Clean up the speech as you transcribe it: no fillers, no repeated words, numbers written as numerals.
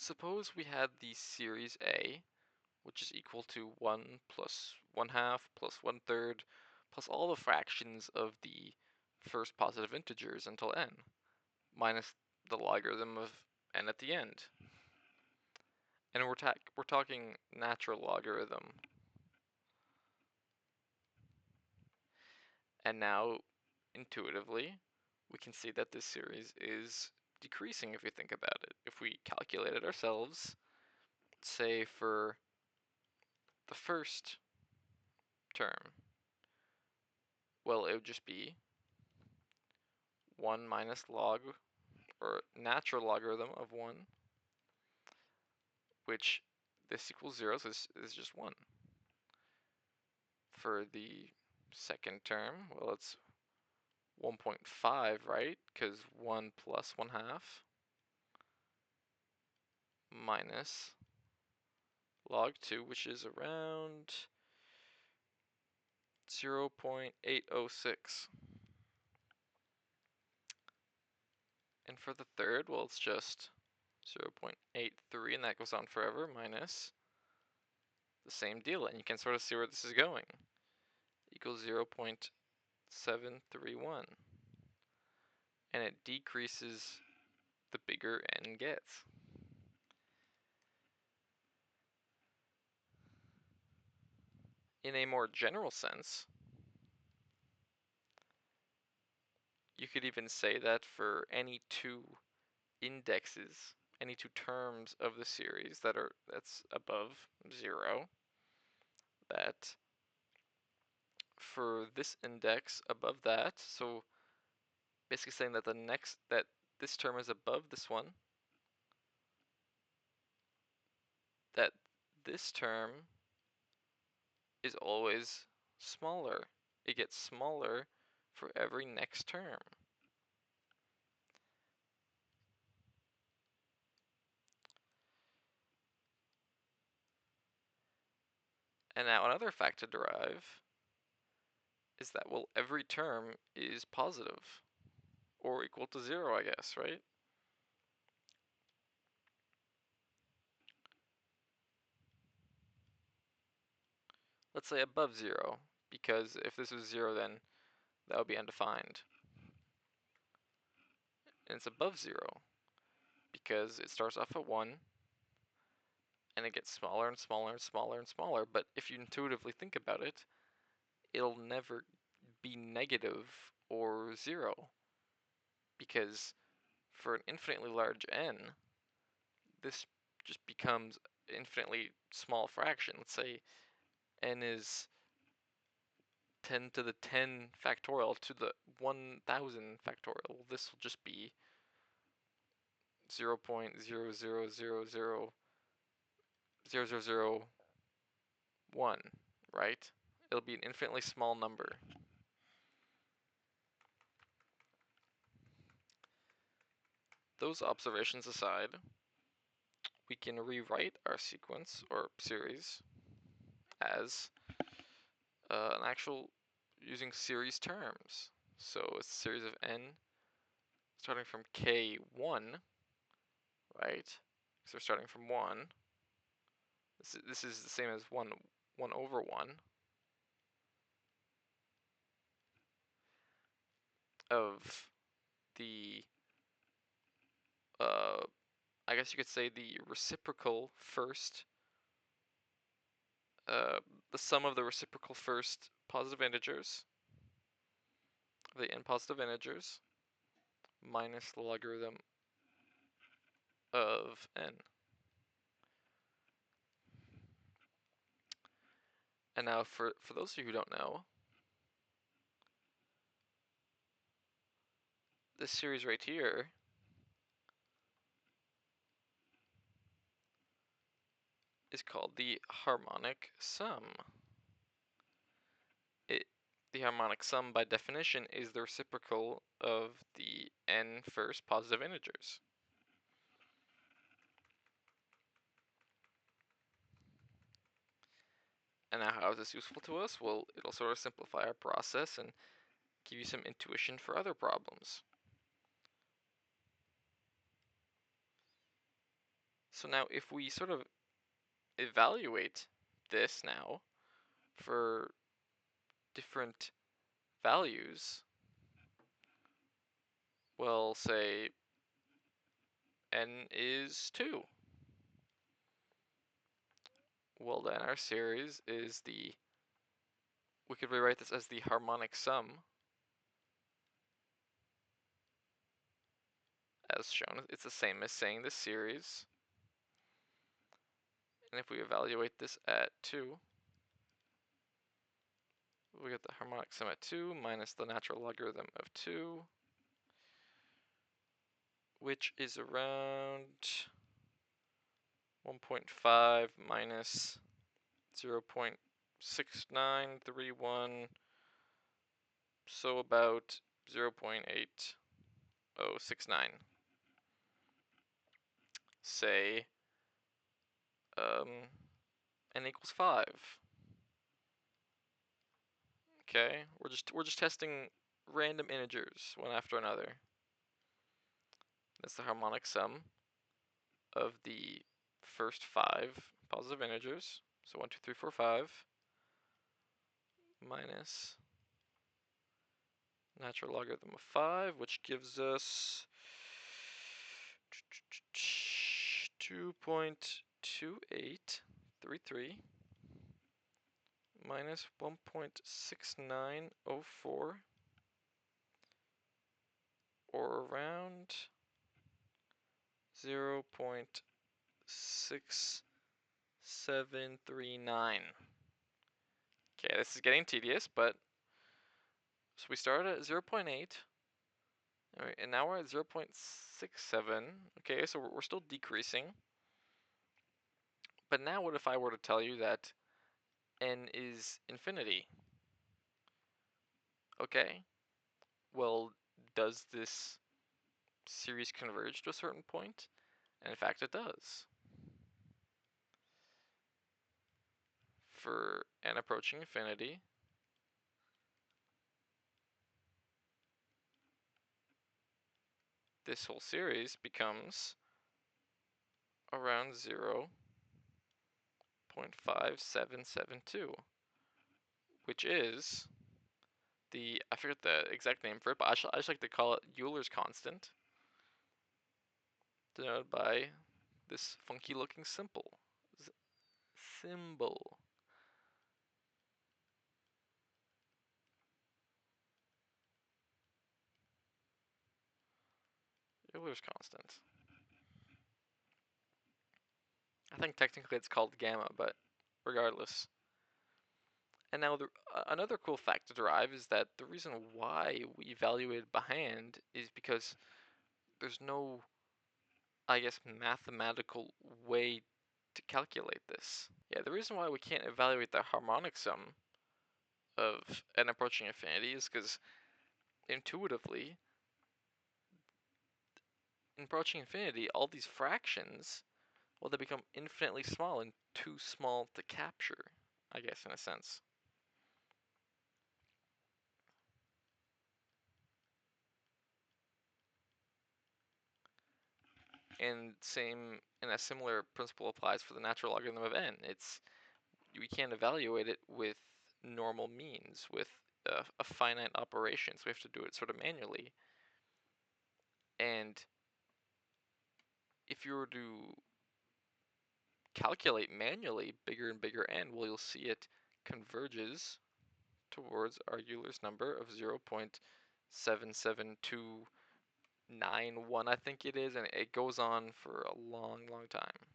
suppose we had the series A, which is equal to 1 plus 1/2 plus 1/3 plus all the fractions of the first positive integers until n, minus the logarithm of n at the end. And we're talking natural logarithm. And now, intuitively, we can see that this series is decreasing if we think about it. If we calculate it ourselves, say for the first term, well, it would just be 1 minus log, or natural logarithm of 1, which this equals 0, so this is just 1. For the second term, well, it's 1.5, right? Because 1 plus 1/2 minus log 2, which is around 0.806. And for the third, well, it's just 0.83, and that goes on forever, minus the same deal. And you can sort of see where this is going. Equals 0.731. And it decreases the bigger n gets. In a more general sense, you could even say that for any two indexes, any two terms of the series that's above 0, that for this index above that, so basically saying that that this term is above this one, that this term is always smaller. It gets smaller for every next term. And now another fact to derive is that, well, every term is positive or equal to 0, I guess, right? Let's say above 0, because if this was 0, then that would be undefined. And it's above 0 because it starts off at 1 and it gets smaller and smaller and smaller and smaller. But if you intuitively think about it, it'll never be negative or 0, because for an infinitely large n, this just becomes an infinitely small fraction. Let's say n is 10 to the 10 factorial to the 1000 factorial. This will just be 0.000000001, right? It'll be an infinitely small number. Those observations aside, we can rewrite our sequence or series as an actual using series terms. So it's a series of n starting from k1, right? So we're starting from 1. This is the same as 1 over 1 of the I guess you could say the reciprocal first, the sum of the reciprocal first positive integers, the n positive integers, minus the logarithm of n. And now for those of you who don't know, this series right here is called the harmonic sum. The harmonic sum, by definition, is the reciprocal of the n first positive integers. And now how is this useful to us? Well, it'll sort of simplify our process and give you some intuition for other problems. So now if we sort of evaluate this now for different values, we'll say n is 2. Well, then our series is we could rewrite this as the harmonic sum, as shown. It's the same as saying the series. And if we evaluate this at 2, we get the harmonic sum at 2 minus the natural logarithm of 2, which is around 1.5 minus 0.6931, so about 0.8069. Say n equals 5. Okay, we're just testing random integers one after another. That's the harmonic sum of the first 5 positive integers. So 1, 2, 3, 4, 5 minus natural logarithm of 5, which gives us 2.2833 minus 1.6904, or around 0.6739. Okay, this is getting tedious, but so we started at 0.8, all right, and now we're at 0.67. Okay, so we're still decreasing. But now what if I were to tell you that n is infinity? Okay, well, does this series converge to a certain point? And in fact, it does. For n approaching infinity, this whole series becomes around 0.5772, which is I forget the exact name for it, but I just like to call it Euler's constant, denoted by this funky looking symbol. Euler's constant. I think technically it's called gamma, but regardless. And now another cool fact to derive is that the reason why we evaluated by hand is because there's no, I guess, mathematical way to calculate this. Yeah, the reason why we can't evaluate the harmonic sum of n approaching infinity is because intuitively, in approaching infinity, all these fractions, well, they become infinitely small and too small to capture, I guess, in a sense. And a similar principle applies for the natural logarithm of n. We can't evaluate it with normal means, with a finite operation, so we have to do it sort of manually. And if you were to calculate manually bigger and bigger n, well, you'll see it converges towards our Euler's number of 0.77291, I think it is, and it goes on for a long, long time.